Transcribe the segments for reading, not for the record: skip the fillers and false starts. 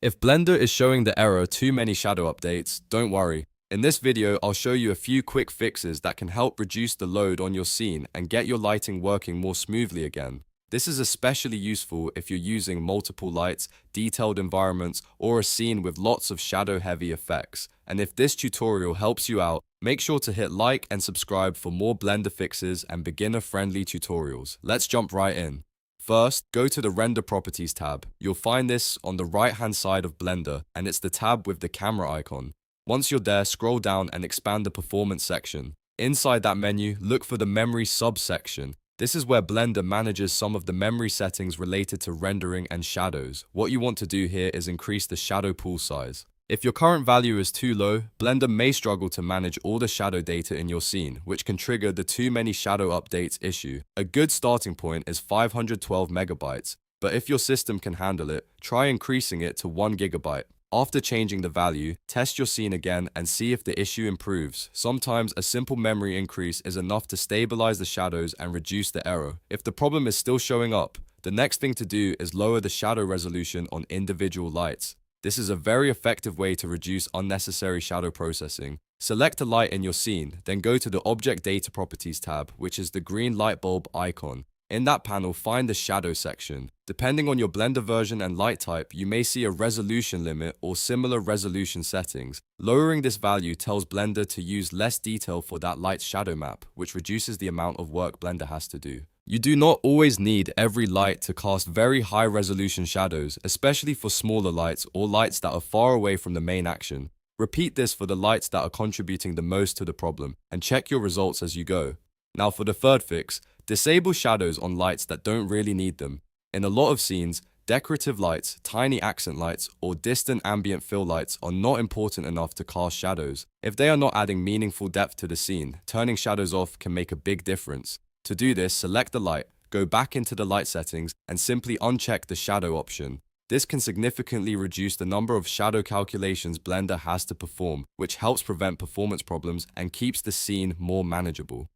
If Blender is showing the error too many shadow updates, don't worry. In this video, I'll show you a few quick fixes that can help reduce the load on your scene and get your lighting working more smoothly again. This is especially useful if you're using multiple lights, detailed environments, or a scene with lots of shadow-heavy effects. And if this tutorial helps you out, make sure to hit like and subscribe for more Blender fixes and beginner-friendly tutorials. Let's jump right in. First, go to the Render Properties tab. You'll find this on the right-hand side of Blender, and it's the tab with the camera icon. Once you're there, scroll down and expand the Performance section. Inside that menu, look for the Memory subsection. This is where Blender manages some of the memory settings related to rendering and shadows. What you want to do here is increase the shadow pool size. If your current value is too low, Blender may struggle to manage all the shadow data in your scene, which can trigger the too many shadow updates issue. A good starting point is 512 megabytes, but if your system can handle it, try increasing it to 1 gigabyte. After changing the value, test your scene again and see if the issue improves. Sometimes a simple memory increase is enough to stabilize the shadows and reduce the error. If the problem is still showing up, the next thing to do is lower the shadow resolution on individual lights. This is a very effective way to reduce unnecessary shadow processing. Select a light in your scene, then go to the Object Data Properties tab, which is the green light bulb icon. In that panel, find the Shadow section. Depending on your Blender version and light type, you may see a resolution limit or similar resolution settings. Lowering this value tells Blender to use less detail for that light's shadow map, which reduces the amount of work Blender has to do. You do not always need every light to cast very high-resolution shadows, especially for smaller lights or lights that are far away from the main action. Repeat this for the lights that are contributing the most to the problem, and check your results as you go. Now for the third fix, disable shadows on lights that don't really need them. In a lot of scenes, decorative lights, tiny accent lights, or distant ambient fill lights are not important enough to cast shadows. If they are not adding meaningful depth to the scene, turning shadows off can make a big difference. To do this, select the light, go back into the light settings, and simply uncheck the shadow option. This can significantly reduce the number of shadow calculations Blender has to perform, which helps prevent performance problems and keeps the scene more manageable.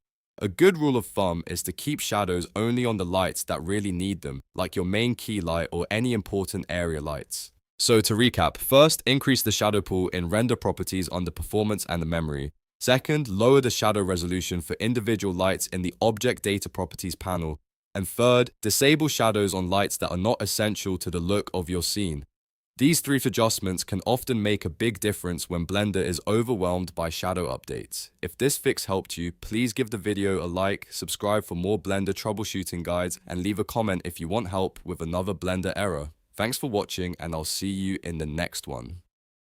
A good rule of thumb is to keep shadows only on the lights that really need them, like your main key light or any important area lights. So to recap, first, increase the shadow pool in Render Properties on the Performance and the Memory. Second, lower the shadow resolution for individual lights in the Object Data Properties panel. And third, disable shadows on lights that are not essential to the look of your scene. These three adjustments can often make a big difference when Blender is overwhelmed by shadow updates. If this fix helped you, please give the video a like, subscribe for more Blender troubleshooting guides, and leave a comment if you want help with another Blender error. Thanks for watching, and I'll see you in the next one.